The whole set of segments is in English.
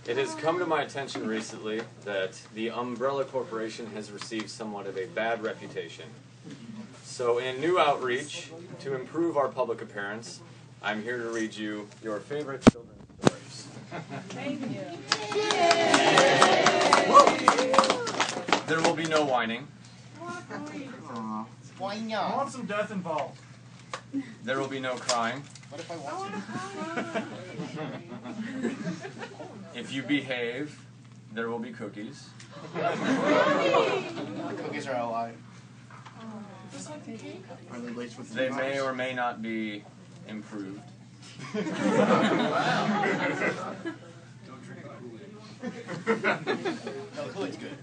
It has come to my attention recently that the Umbrella Corporation has received somewhat of a bad reputation. So in a new outreach to improve our public appearance, I'm here to read you your favorite children's stories. Thank you. There will be no whining. Why I not? want some death involved. There will be no crying. What if I want to? If you behave, there will be cookies. The cookies are alive. Are they laced with They may or may not be improved. No, Kool-Aid's good.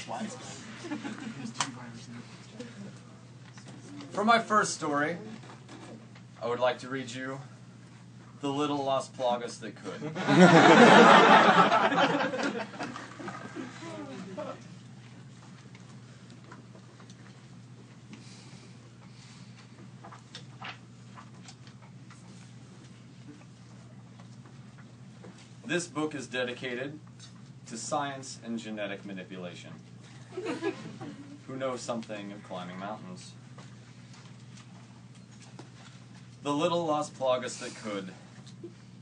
Why is good? For my first story, I would like to read you The Little Las Plagas That Could. This book is dedicated to science and genetic manipulation. Who knows something of climbing mountains? The Little Las Plagas That Could,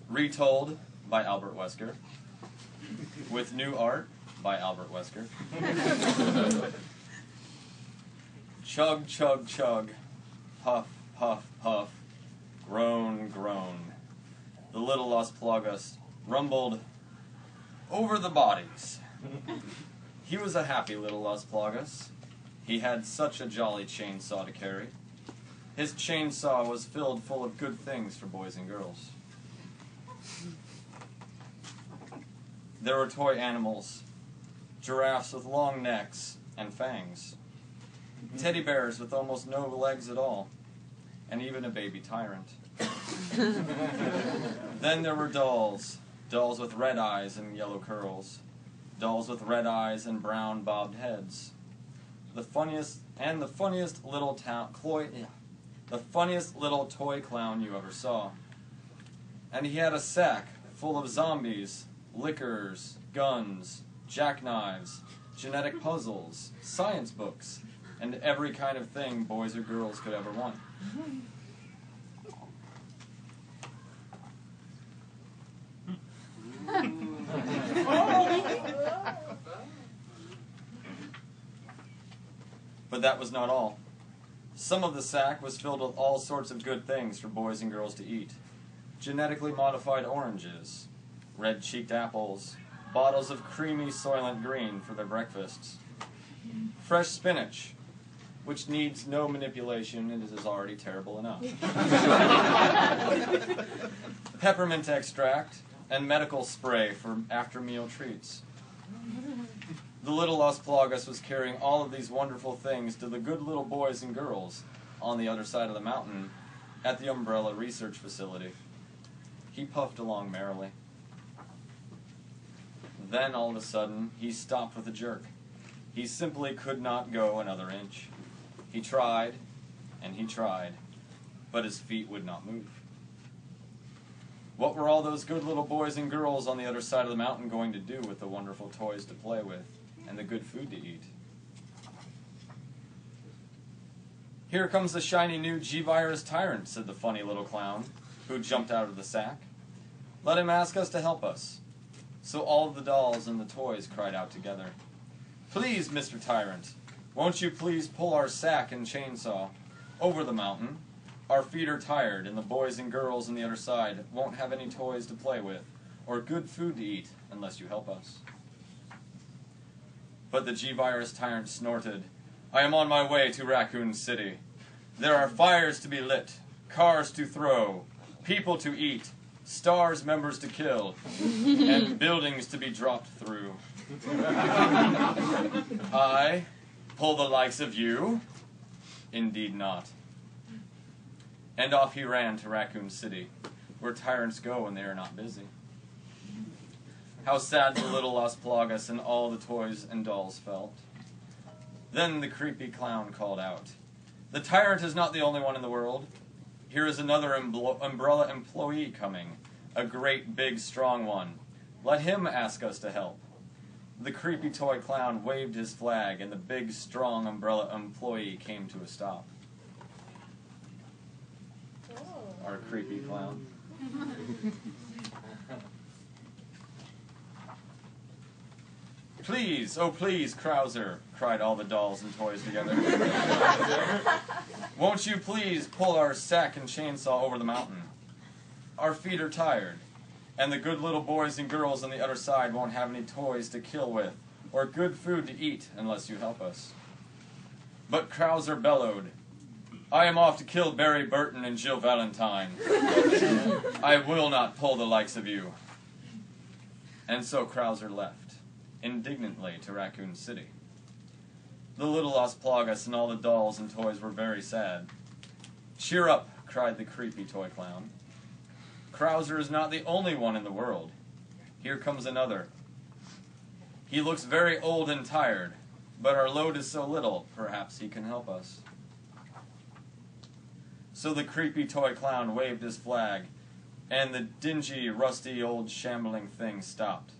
retold by Albert Wesker, with new art by Albert Wesker. Chug, chug, chug, puff, puff, puff, groan, groan. The Little Las Plagas rumbled over the bodies. He was a happy little Las Plagas. He had such a jolly chainsaw to carry. His chainsaw was filled full of good things for boys and girls. There were toy animals, giraffes with long necks and fangs, teddy bears with almost no legs at all, and even a baby tyrant. Then there were dolls, dolls with red eyes and yellow curls, dolls with red eyes and brown bobbed heads. The funniest little toy clown you ever saw. And he had a sack full of zombies, liquors, guns, jackknives, genetic puzzles, science books, and every kind of thing boys or girls could ever want. But that was not all. Some of the sack was filled with all sorts of good things for boys and girls to eat. Genetically modified oranges, red-cheeked apples, bottles of creamy Soylent Green for their breakfasts, fresh spinach, which needs no manipulation and is already terrible enough, peppermint extract, and medical spray for after-meal treats. The Little Las Plagas was carrying all of these wonderful things to the good little boys and girls on the other side of the mountain at the Umbrella Research Facility. He puffed along merrily. Then, all of a sudden, he stopped with a jerk. He simply could not go another inch. He tried, and he tried, but his feet would not move. What were all those good little boys and girls on the other side of the mountain going to do with the wonderful toys to play with and the good food to eat? Here comes the shiny new G-Virus Tyrant, said the funny little clown, who jumped out of the sack. Let him ask us to help us. So all of the dolls and the toys cried out together. Please, Mr. Tyrant, won't you please pull our sack and chainsaw over the mountain? Our feet are tired, and the boys and girls on the other side won't have any toys to play with or good food to eat unless you help us. But the G-Virus Tyrant snorted, I am on my way to Raccoon City. There are fires to be lit, cars to throw, people to eat, stars members to kill, and buildings to be dropped through. I pull the likes of you? Indeed not. And off he ran to Raccoon City, where tyrants go when they are not busy. How sad the little Las Plagas and all the toys and dolls felt. Then the creepy clown called out, The tyrant is not the only one in the world. Here is another umbrella employee coming, a great, big, strong one. Let him ask us to help. The creepy toy clown waved his flag, and the big, strong umbrella employee came to a stop. Our creepy clown. Please, oh please, Krauser, cried all the dolls and toys together. Won't you please pull our sack and chainsaw over the mountain? Our feet are tired, and the good little boys and girls on the other side won't have any toys to kill with, or good food to eat unless you help us. But Krauser bellowed, I am off to kill Barry Burton and Jill Valentine. I will not pull the likes of you. And so Krauser left, indignantly, to Raccoon City. The little Las Plagas and all the dolls and toys were very sad. Cheer up, cried the creepy toy clown. Krauser is not the only one in the world. Here comes another. He looks very old and tired, but our load is so little, perhaps he can help us. So the creepy toy clown waved his flag, and the dingy, rusty, old, shambling thing stopped.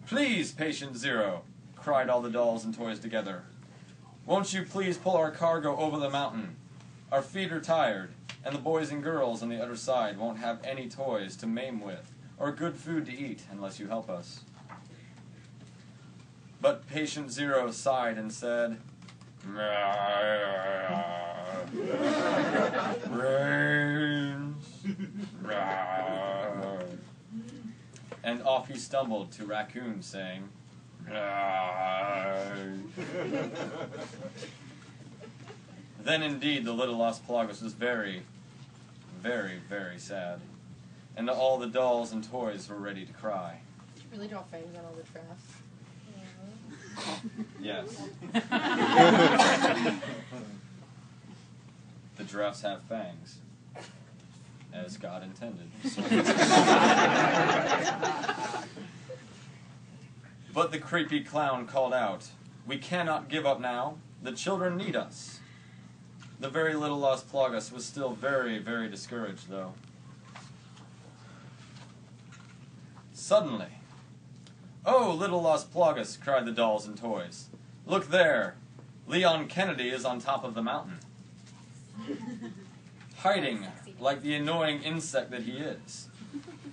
Please, Patient Zero, cried all the dolls and toys together. Won't you please pull our cargo over the mountain? Our feet are tired, and the boys and girls on the other side won't have any toys to maim with, or good food to eat unless you help us. But Patient Zero sighed and said, Brains. And off he stumbled to Raccoon, saying, Then indeed the little Las Plagas was very, very, very sad, and all the dolls and toys were ready to cry. Did you really draw fangs on all the drafts? Yes. The giraffes have fangs, as God intended. But the creepy clown called out, We cannot give up now. The children need us. The very little Las Plagas was still very, very discouraged, though. Suddenly, Oh, little Las Plagas, cried the dolls and toys. Look there. Leon Kennedy is on top of the mountain. Hiding like the annoying insect that he is.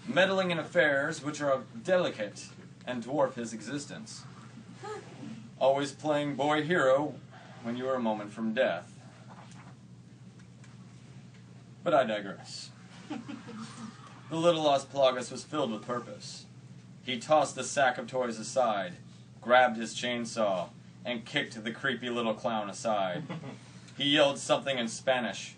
Meddling in affairs which are delicate and dwarf his existence. Always playing boy hero when you are a moment from death. But I digress. The little Las Plagas was filled with purpose. He tossed the sack of toys aside, grabbed his chainsaw, and kicked the creepy little clown aside. He yelled something in Spanish.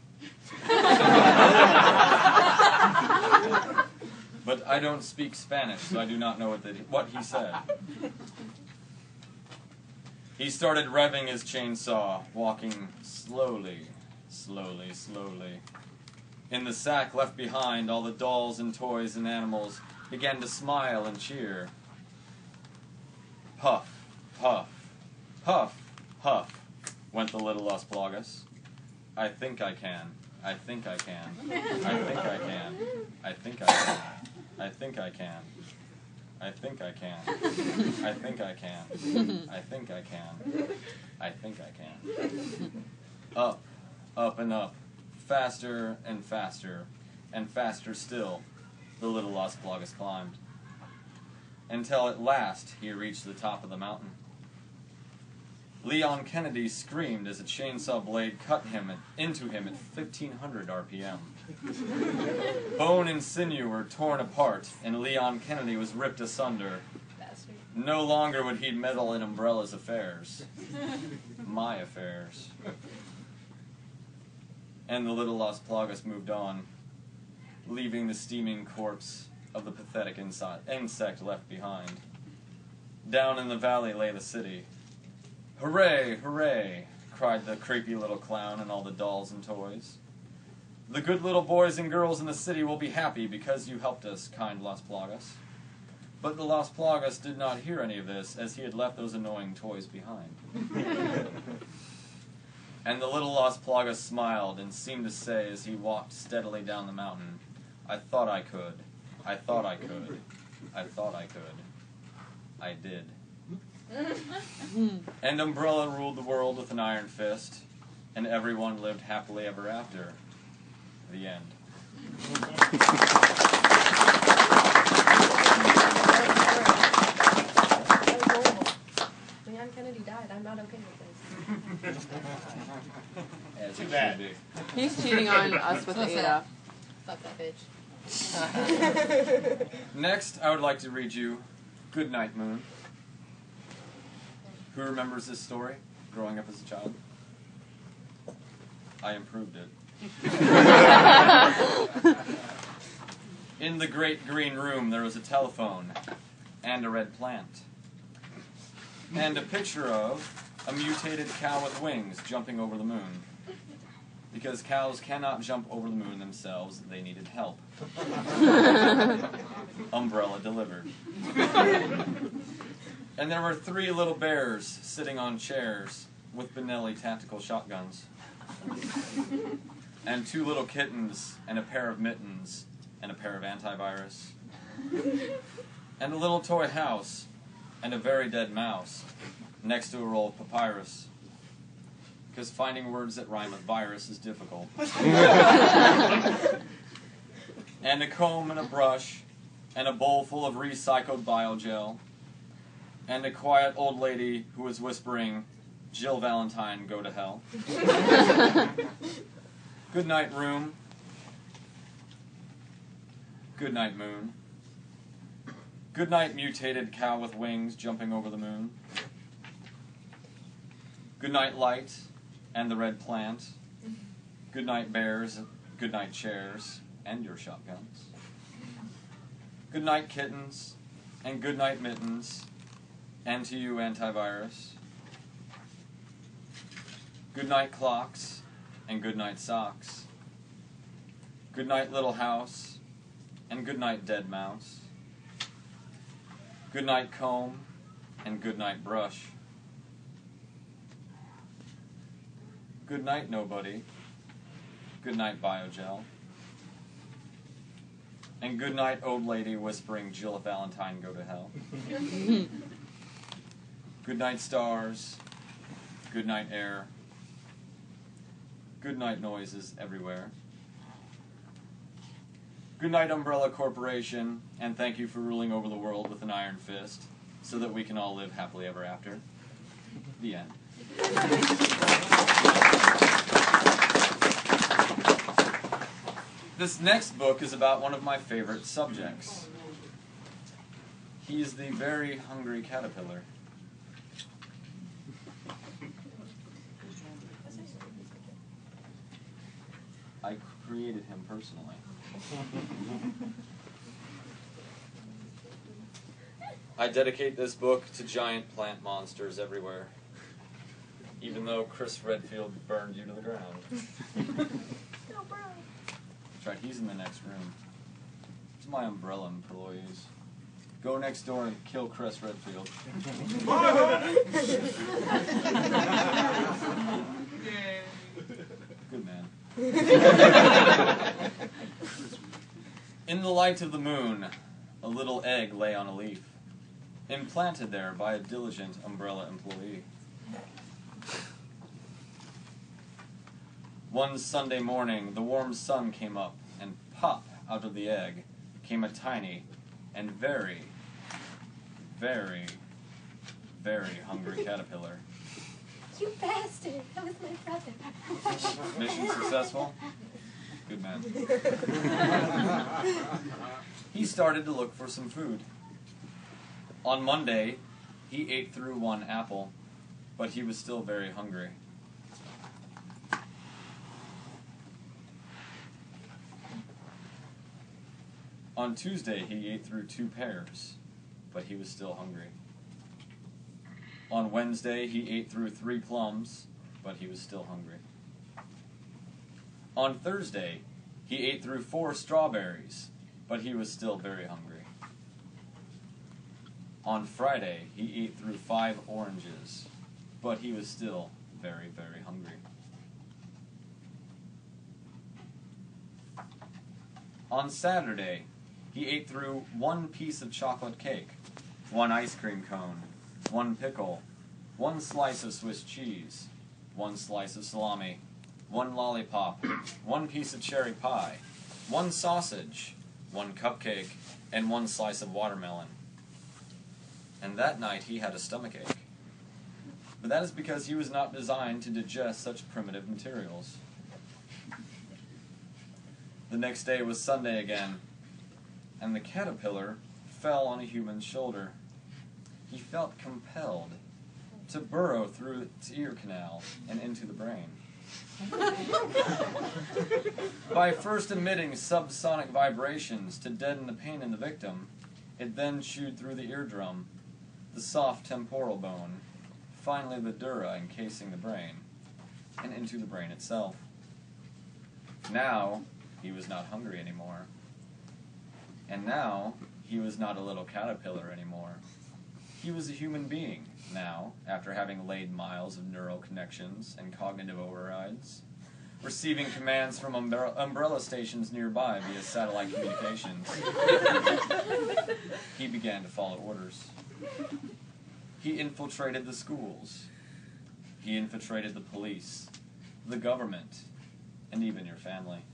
But I don't speak Spanish, so I do not know what he said. He started revving his chainsaw, walking slowly, slowly, slowly. In the sack left behind, all the dolls and toys and animals began to smile and cheer. Puff, puff, puff, puff, went the little Las Plagas. I think I can. I think I can. I think I can. I think I can. I think I can. I think I can. I think I can. I think I can. I think I can. Up, up and up, faster and faster, and faster still, the little Las Plagas climbed, until at last he reached the top of the mountain. Leon Kennedy screamed as a chainsaw blade cut into him at 1,500 RPM. Bone and sinew were torn apart, and Leon Kennedy was ripped asunder. Bastard. No longer would he meddle in Umbrella's affairs. My affairs. And the little Las Plagas moved on, leaving the steaming corpse of the pathetic insect left behind. Down in the valley lay the city. Hooray, hooray, cried the creepy little clown and all the dolls and toys. The good little boys and girls in the city will be happy because you helped us, kind Las Plagas. But the Las Plagas did not hear any of this, as he had left those annoying toys behind. And the little Las Plagas smiled and seemed to say as he walked steadily down the mountain, I thought I could. I thought I could. I thought I could. I did. And Umbrella ruled the world with an iron fist, and everyone lived happily ever after. The end. Leon Kennedy died. I'm not okay with this. As Too it bad. should be. He's cheating on us with Ada. Fuck that bitch. Next, I would like to read you Good Night, Moon. Who remembers this story, growing up as a child? I improved it. In the great green room, there was a telephone, and a red plant, and a picture of a mutated cow with wings jumping over the moon. Because cows cannot jump over the moon themselves, they needed help. Umbrella delivered. And there were 3 little bears sitting on chairs with Benelli tactical shotguns. And 2 little kittens, and a pair of mittens, and a pair of antivirus. And a little toy house, and a very dead mouse, next to a roll of papyrus. Because finding words that rhyme with virus is difficult. And a comb and a brush, and a bowl full of recycled biogel, and a quiet old lady who was whispering, Jill Valentine, go to hell. Good night, room. Good night, moon. Good night, mutated cow with wings jumping over the moon. Good night, light and the red plant. Good night, bears. Good night, chairs and your shotguns. Good night, kittens, and good night, mittens, and to you, antivirus. Good night, clocks, and good night, socks. Good night, little house, and good night, dead mouse. Good night, comb, and good night, brush. Good night, nobody. Good night, biogel. And good night, old lady whispering, Jill Valentine, go to hell. Good night, stars. Good night, air. Good night, noises everywhere. Good night, Umbrella Corporation, and thank you for ruling over the world with an iron fist, so that we can all live happily ever after. The end. This next book is about one of my favorite subjects. He's the very hungry caterpillar. I created him personally. I dedicate this book to giant plant monsters everywhere, even though Chris Redfield burned you to the ground. No, bro. That's right, he's in the next room. It's my umbrella employees. Go next door and kill Chris Redfield. Good man. In the light of the moon, a little egg lay on a leaf, implanted there by a diligent umbrella employee. One Sunday morning, the warm sun came up, and pop out of the egg came a tiny and very, very, very hungry caterpillar. You bastard! That was my brother. Mission successful? Good man. He started to look for some food. On Monday, he ate through 1 apple, but he was still very hungry. On Tuesday, he ate through 2 pears, but he was still hungry. On Wednesday, he ate through 3 plums, but he was still hungry. On Thursday, he ate through 4 strawberries, but he was still very hungry. On Friday, he ate through 5 oranges, but he was still very, very hungry. On Saturday, he ate through 1 piece of chocolate cake, 1 ice cream cone, 1 pickle, 1 slice of Swiss cheese, 1 slice of salami, 1 lollipop, 1 piece of cherry pie, 1 sausage, 1 cupcake, and 1 slice of watermelon. And that night he had a stomachache. But that is because he was not designed to digest such primitive materials. The next day was Sunday again, and the caterpillar fell on a human's shoulder. He felt compelled to burrow through its ear canal and into the brain. By first emitting subsonic vibrations to deaden the pain in the victim, it then chewed through the eardrum, the soft temporal bone, finally the dura encasing the brain, and into the brain itself. Now, he was not hungry anymore. And now, he was not a little caterpillar anymore. He was a human being, now, after having laid miles of neural connections and cognitive overrides, receiving commands from umbrella stations nearby via satellite communications. He began to follow orders. He infiltrated the schools. He infiltrated the police, the government, and even your family.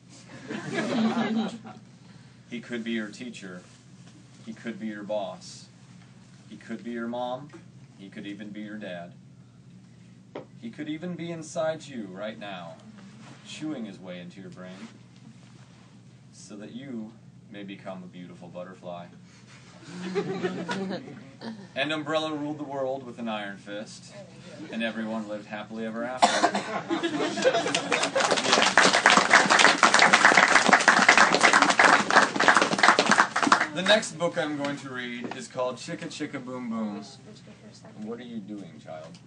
He could be your teacher. He could be your boss. He could be your mom. He could even be your dad. He could even be inside you right now, chewing his way into your brain, so that you may become a beautiful butterfly. And Umbrella ruled the world with an iron fist, and everyone lived happily ever after. The next book I'm going to read is called Chicka Chicka Boom Boom. What are you doing, child?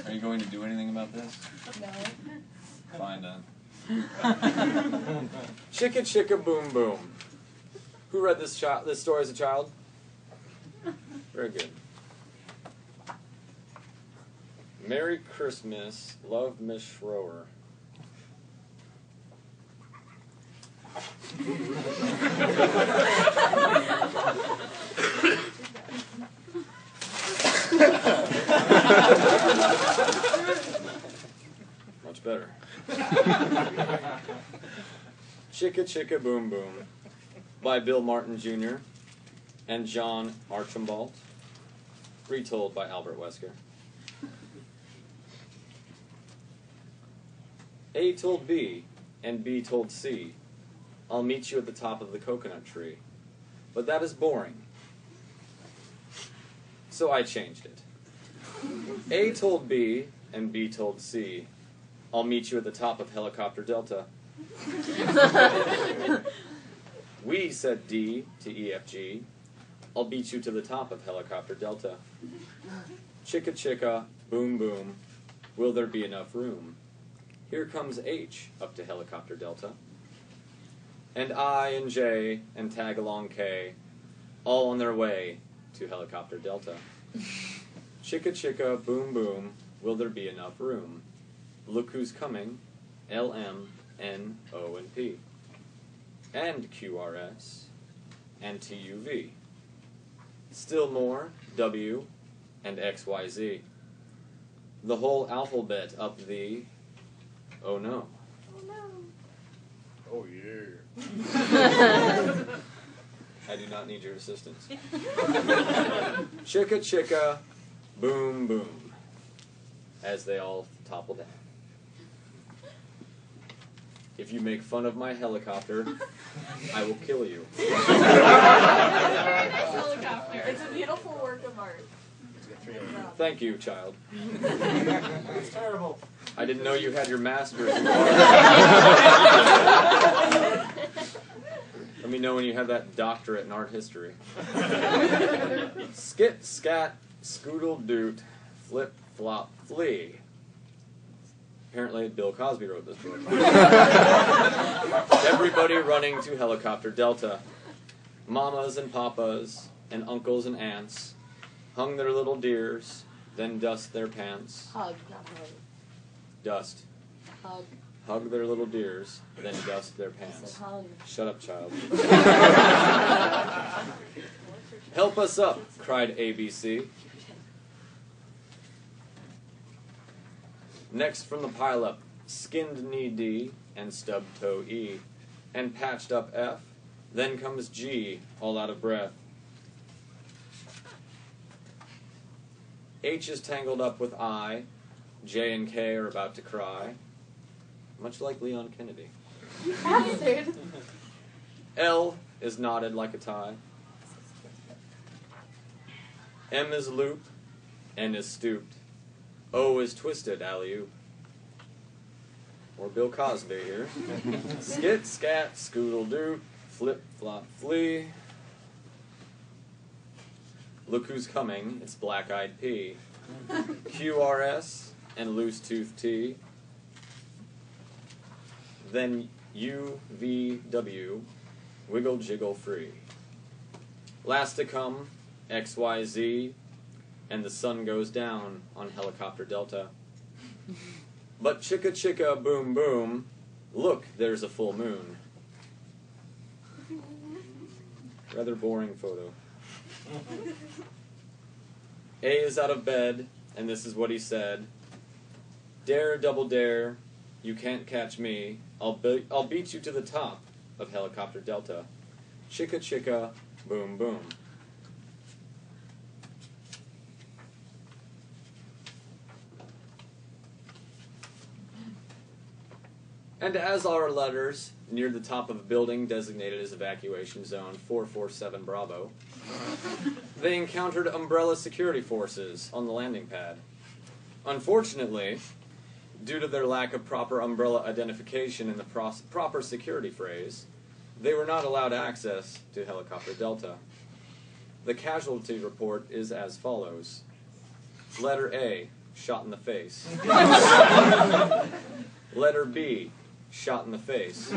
Are you going to do anything about this? No. Fine then. Chicka Chicka Boom Boom. Who read this story as a child? Very good. Merry Christmas, love Miss Schroer. Much better. Chicka Chicka Boom Boom by Bill Martin Jr. and John Archambault. Retold by Albert Wesker. A told B, and B told C, I'll meet you at the top of the coconut tree. But that is boring. So I changed it. A told B, and B told C, I'll meet you at the top of Helicopter Delta. We, said D to EFG, I'll beat you to the top of Helicopter Delta. Chicka chicka, boom boom, will there be enough room? Here comes H up to Helicopter Delta. And I and J and Tag-along K, all on their way to Helicopter Delta. Chicka chicka, boom boom, will there be enough room? Look who's coming, L, M, N, O, and P. And QRS, and TUV. Still more, W, and XYZ. The whole alphabet up the... Oh no. Oh no. Oh yeah. I do not need your assistance. Chicka chicka, boom boom, as they all topple down. If you make fun of my helicopter, I will kill you. Helicopter. It's a beautiful work of art. Thank you, child. It's terrible. I didn't know you had your master's in art. Let me know when you have that doctorate in art history. Skit, scat, scoodle, doot, flip, flop, flee. Apparently, Bill Cosby wrote this book. Everybody running to Helicopter Delta. Mamas and papas and uncles and aunts hung their little deers then dust their pants. Hug, not hug. Dust. Hug. Hug their little deers, then dust their I pants. said hug. Shut up, child. Help us up, cried ABC. Next from the pileup, skinned knee D and stubbed toe E, and patched up F. Then comes G, all out of breath. H is tangled up with I. J and K are about to cry. Much like Leon Kennedy. You bastard. L is knotted like a tie. M is looped. N is stooped. O is twisted, alley-oop. Or Bill Cosby here. Skit, scat, scoodle-doo, flip, flop, flee. Look who's coming, it's Black-Eyed P. QRS and Loose-Tooth T. Then UVW, wiggle jiggle free. Last to come, XYZ, and the sun goes down on Helicopter Delta. But chicka chicka boom boom, look, there's a full moon. Rather boring photo. A is out of bed, and this is what he said. Dare, double dare, you can't catch me. I'll beat you to the top of Helicopter Delta. Chicka chicka, boom boom. And as our letters neared the top of a building designated as Evacuation Zone 447 Bravo, they encountered umbrella security forces on the landing pad. Unfortunately, due to their lack of proper umbrella identification in the proper security phrase, they were not allowed access to Helicopter Delta. The casualty report is as follows. Letter A, shot in the face. Letter B, shot in the face.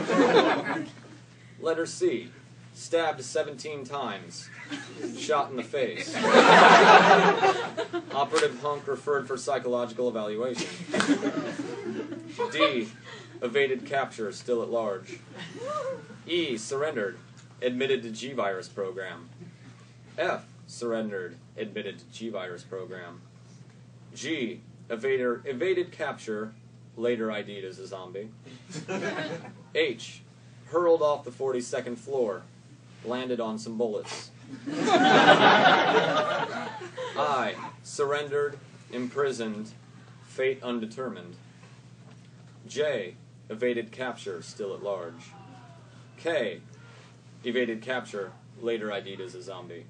Letter C, stabbed 17 times, shot in the face. Operative hunk referred for psychological evaluation. D, evaded capture, still at large. E, surrendered, admitted to G-Virus program. F, surrendered, admitted to G-Virus program. G, evaded capture, later ID'd as a zombie. H, hurled off the 42nd floor, landed on some bullets. I, surrendered, imprisoned, fate undetermined. J, evaded capture, still at large. K, evaded capture, later ID'd as a zombie.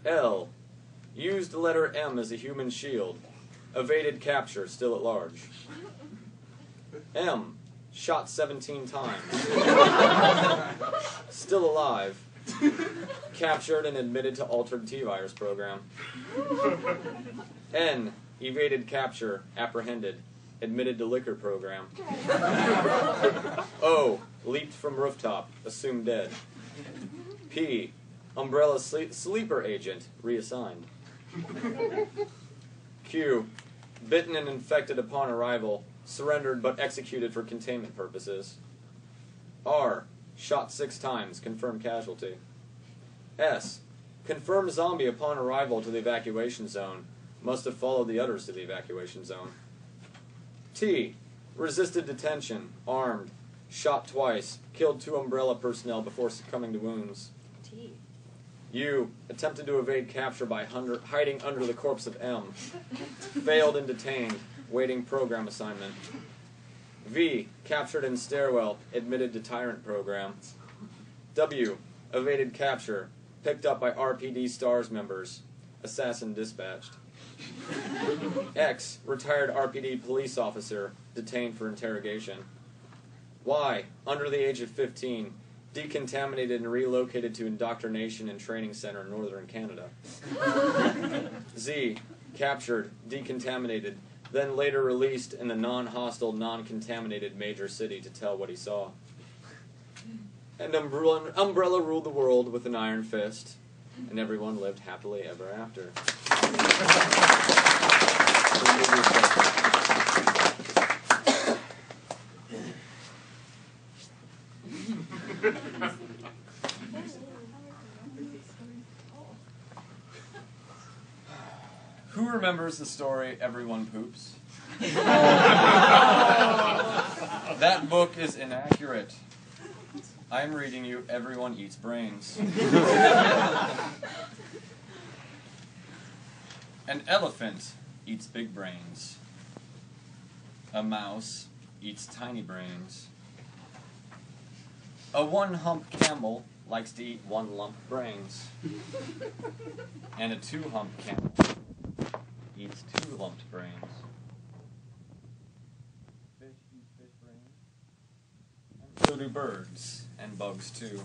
L, used the letter M as a human shield, evaded capture, still at large. M, shot 17 times, still alive, captured and admitted to altered T-Virus program. N, evaded capture, apprehended, admitted to liquor program. O, leaped from rooftop, assumed dead. P, umbrella sleeper agent, reassigned. Q, bitten and infected upon arrival, surrendered but executed for containment purposes. R, shot 6 times, confirmed casualty. S, confirmed zombie upon arrival to the evacuation zone, must have followed the others to the evacuation zone. T, resisted detention, armed, shot twice, killed 2 umbrella personnel before succumbing to wounds. T. U, attempted to evade capture by hiding under the corpse of M, failed and detained, waiting program assignment. V, captured in stairwell, admitted to tyrant program. W, evaded capture, picked up by RPD STARS members, assassin dispatched. X, retired RPD police officer, detained for interrogation. Y, under the age of 15, decontaminated and relocated to indoctrination and training center in northern Canada. Z, captured, decontaminated, then later released in the non-hostile, non-contaminated major city to tell what he saw. And Umbrella ruled the world with an iron fist, and everyone lived happily ever after. Who remembers the story Everyone Poops? That book is inaccurate. I'm reading you Everyone Eats Brains. An elephant eats big brains. A mouse eats tiny brains. A one-hump camel likes to eat one lump brains. And a two-hump camel eats two lumped brains. Fish eat fish brains. And so do birds and bugs too.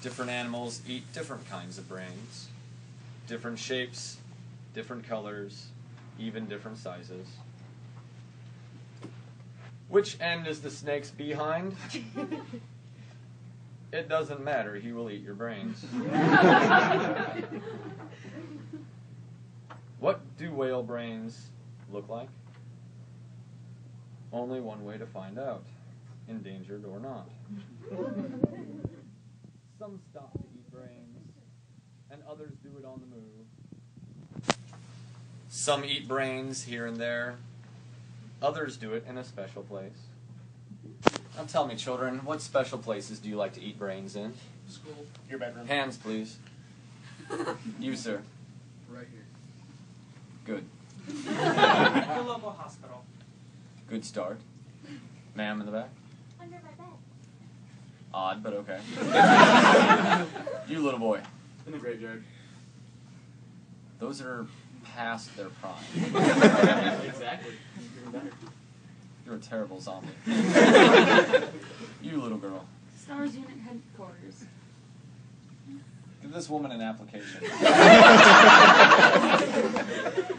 Different animals eat different kinds of brains. Different shapes, different colors, even different sizes. Which end is the snake's behind? It doesn't matter, he will eat your brains. What do whale brains look like? Only one way to find out, endangered or not. Some stop to eat brains, and others do it on the move. Some eat brains here and there, others do it in a special place. Now tell me, children, what special places do you like to eat brains in? School. Your bedroom. Hands, please. You, sir. Right here. Good. The local hospital. Good start. Ma'am in the back? Under my bed. Odd, but okay. You, little boy. In the graveyard. Those are past their prime. Exactly. Even better. You're a terrible zombie. You, little girl. Stars Unit Headquarters. Give this woman an application.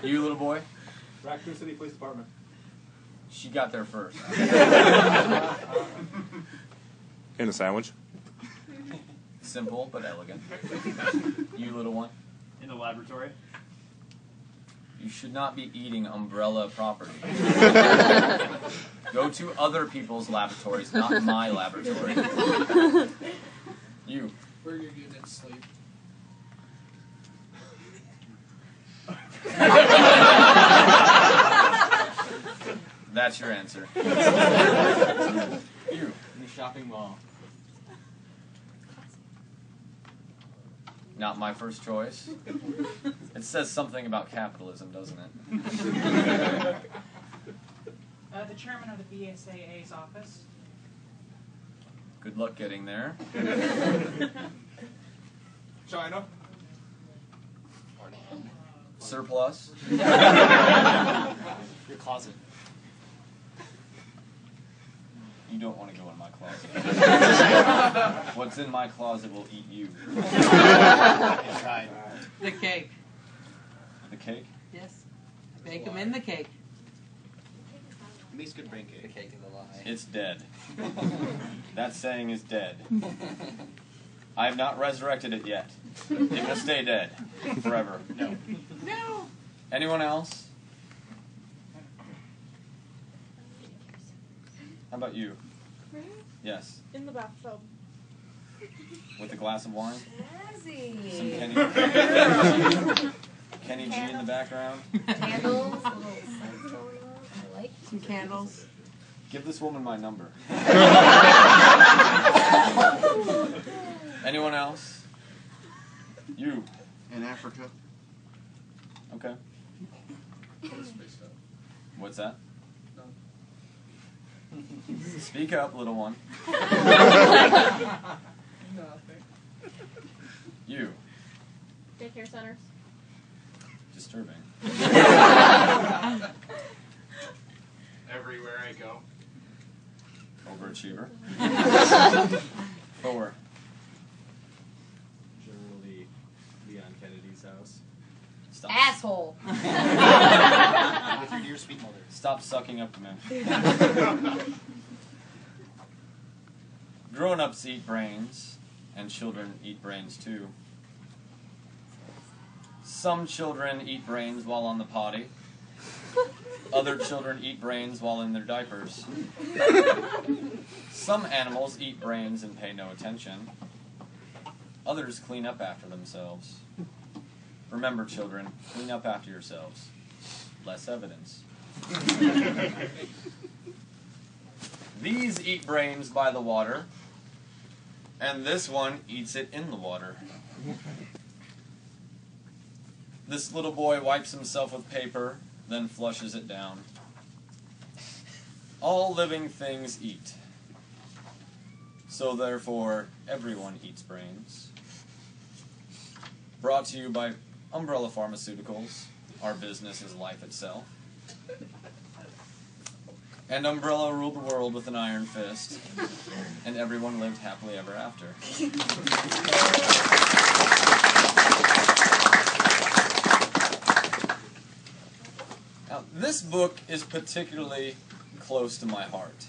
You, little boy. Raccoon City Police Department. She got there first. In a sandwich? Simple but elegant. You, little one. In the laboratory. You should not be eating umbrella property. Go to other people's laboratories, not my laboratory. You. Where your units sleep. That's your answer. You. In the shopping mall. Not my first choice. It says something about capitalism, doesn't it? The chairman of the BSAA's office. Good luck getting there. China. Surplus. Your closet. You don't want to go in my closet. What's in my closet will eat you. Inside. The cake. The cake? Yes. Bake them in the cake. At least good brain cake. The cake is a lie. It's dead. That saying is dead. I have not resurrected it yet. It will stay dead. Forever. No. No. Anyone else? How about you? Yes. In the bathtub. With a glass of wine? Some Jazzy. Kenny G in the background? Candles. A little sun's going on. I like Some candles. Give this woman my number. Anyone else? You. In Africa. Okay. What's that? Speak up, little one. You. daycare centers. Disturbing. Everywhere I go. Overachiever. 4. Generally, Leon Kennedy's house. Stop. Asshole. With your dear sweet mother. Stop sucking up to men. Grown-ups eat brains, and children eat brains too. Some children eat brains while on the potty. Other children eat brains while in their diapers. Some animals eat brains and pay no attention. Others clean up after themselves. Remember, children, clean up after yourselves. Less evidence. These eat brains by the water, and this one eats it in the water. This little boy wipes himself with paper, then flushes it down. All living things eat. So therefore, everyone eats brains. Brought to you by Umbrella Pharmaceuticals. Our business is life itself. And Umbrella ruled the world with an iron fist, and everyone lived happily ever after. Now, this book is particularly close to my heart.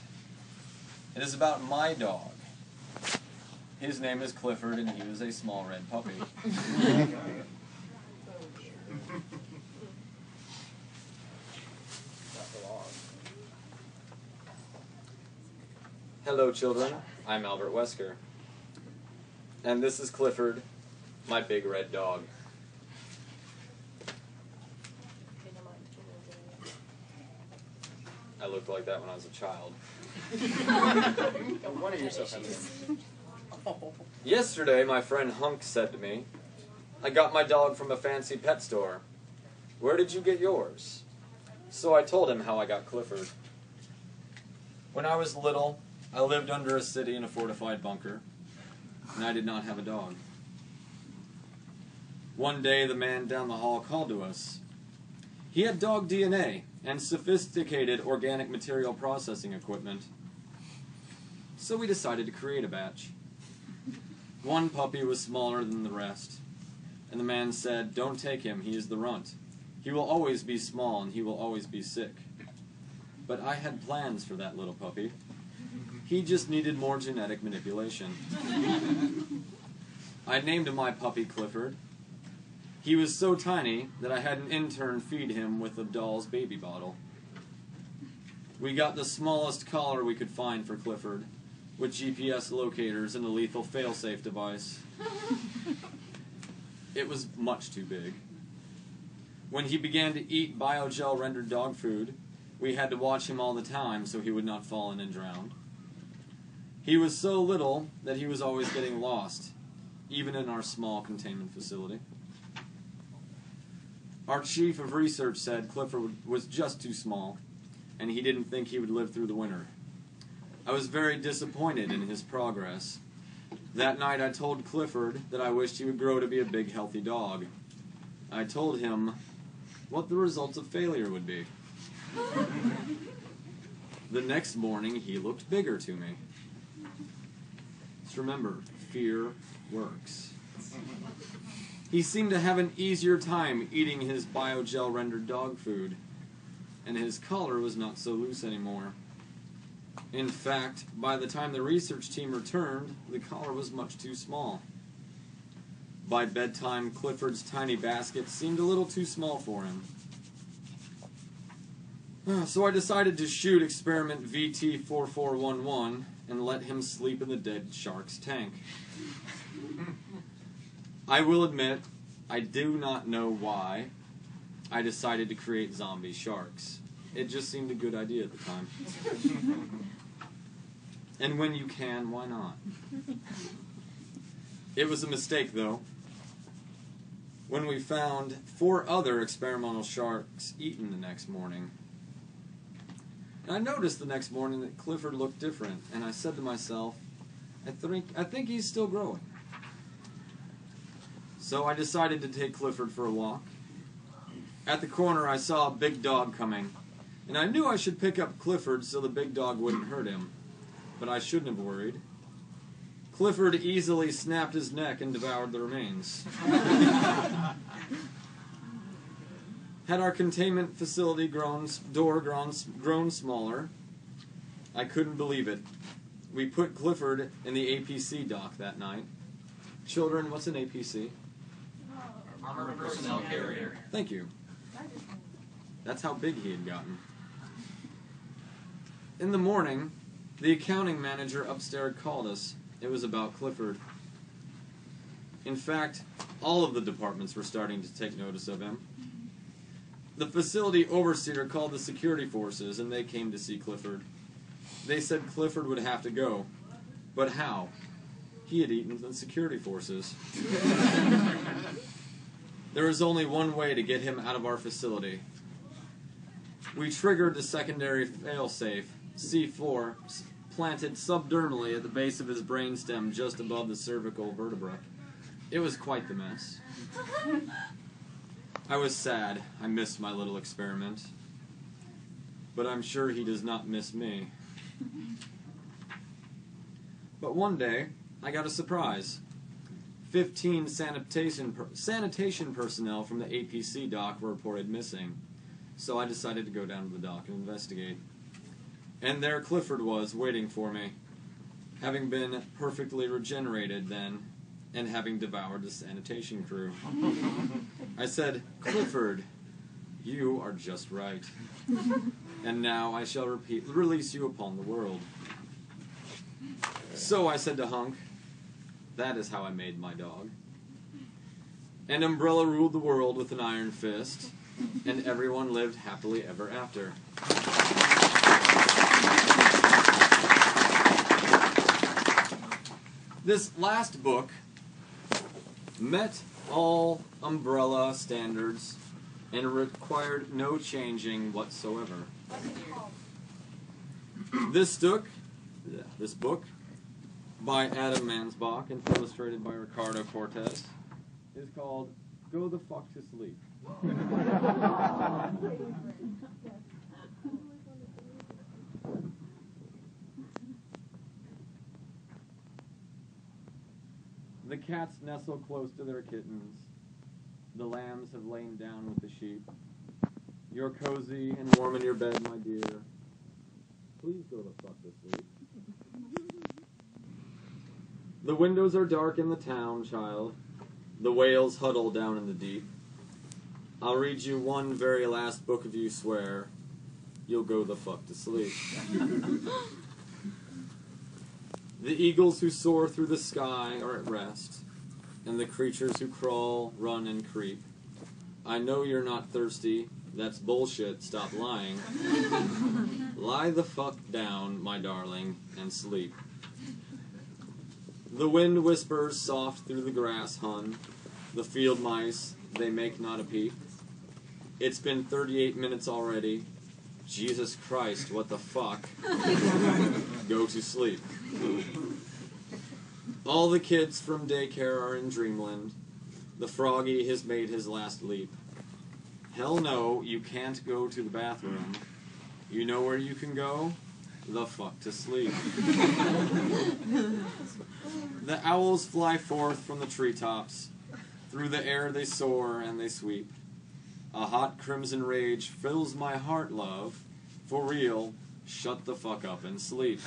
It is about my dog. His name is Clifford, and he was a small red puppy. Hello, children. I'm Albert Wesker. And this is Clifford, my big red dog. I looked like that when I was a child. Don't worry yourself. Yesterday, my friend Hunk said to me, "I got my dog from a fancy pet store. Where did you get yours?" So I told him how I got Clifford. When I was little, I lived under a city in a fortified bunker, and I did not have a dog. One day, the man down the hall called to us. He had dog DNA and sophisticated organic material processing equipment. So we decided to create a batch. One puppy was smaller than the rest, and the man said, "Don't take him, he is the runt. He will always be small and he will always be sick." But I had plans for that little puppy. He just needed more genetic manipulation. I named my puppy Clifford. He was so tiny that I had an intern feed him with a doll's baby bottle. We got the smallest collar we could find for Clifford, with GPS locators and a lethal failsafe device. It was much too big. When he began to eat biogel rendered dog food, we had to watch him all the time so he would not fall in and drown. He was so little that he was always getting lost, even in our small containment facility. Our chief of research said Clifford was just too small, and he didn't think he would live through the winter. I was very disappointed in his progress. That night I told Clifford that I wished he would grow to be a big, healthy dog. I told him what the results of failure would be. The next morning, he looked bigger to me. Just remember, fear works. He seemed to have an easier time eating his biogel-rendered dog food, and his collar was not so loose anymore. In fact, by the time the research team returned, the collar was much too small. By bedtime, Clifford's tiny basket seemed a little too small for him. So I decided to shoot experiment VT-4411 and let him sleep in the dead shark's tank. I will admit, I do not know why I decided to create zombie sharks. It just seemed a good idea at the time. And when you can, why not? It was a mistake, though. When we found 4 other experimental sharks eaten the next morning. And I noticed the next morning that Clifford looked different, and I said to myself, I think he's still growing. So I decided to take Clifford for a walk. At the corner, I saw a big dog coming, and I knew I should pick up Clifford so the big dog wouldn't hurt him. But I shouldn't have worried. Clifford easily snapped his neck and devoured the remains. Had our containment facility grown smaller, I couldn't believe it. We put Clifford in the APC dock that night. Children, what's an APC? Armored Personnel Carrier. Thank you. That's how big he had gotten. In the morning, the accounting manager upstairs called us. It was about Clifford. In fact, All of the departments were starting to take notice of him. The facility overseer called the security forces, and they came to see Clifford. They said Clifford would have to go. But how? He had eaten the security forces. There was only one way to get him out of our facility. We triggered the secondary failsafe, C4, planted subdermally at the base of his brainstem just above the cervical vertebra. It was quite the mess. I was sad. I missed my little experiment. But I'm sure he does not miss me. But one day, I got a surprise. 15 sanitation personnel from the APC dock were reported missing. So I decided to go down to the dock and investigate. And there Clifford was, waiting for me, having been perfectly regenerated then, and having devoured the sanitation crew. I said, "Clifford, you are just right. And now I shall release you upon the world." So I said to Hunk, "That is how I made my dog." And Umbrella ruled the world with an iron fist, and everyone lived happily ever after. This last book met all Umbrella standards and required no changing whatsoever. What's it called? This book, by Adam Mansbach and illustrated by Ricardo Cortez, is called Go the Fuck to Sleep. The cats nestle close to their kittens. The lambs have lain down with the sheep. You're cozy and warm in your bed, my dear. Please go the fuck to sleep. The windows are dark in the town, child. The whales huddle down in the deep. I'll read you one very last book if you swear you'll go the fuck to sleep. The eagles who soar through the sky are at rest, and the creatures who crawl, run, and creep. I know you're not thirsty. That's bullshit. Stop lying. Lie the fuck down, my darling, and sleep. The wind whispers soft through the grass, hun. The field mice, they make not a peep. It's been 38 minutes already. Jesus Christ, what the fuck? Go to sleep. All the kids from daycare are in dreamland. The froggy has made his last leap. Hell no, you can't go to the bathroom. You know where you can go? The fuck to sleep. The owls fly forth from the treetops. Through the air they soar and they sweep. A hot crimson rage fills my heart, love. For real, shut the fuck up and sleep.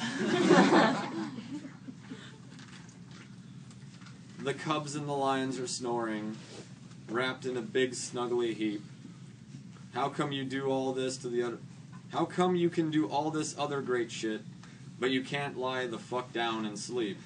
The cubs and the lions are snoring, wrapped in a big snuggly heap. How come you do all this to the other? How come you can do all this other great shit, but you can't lie the fuck down and sleep?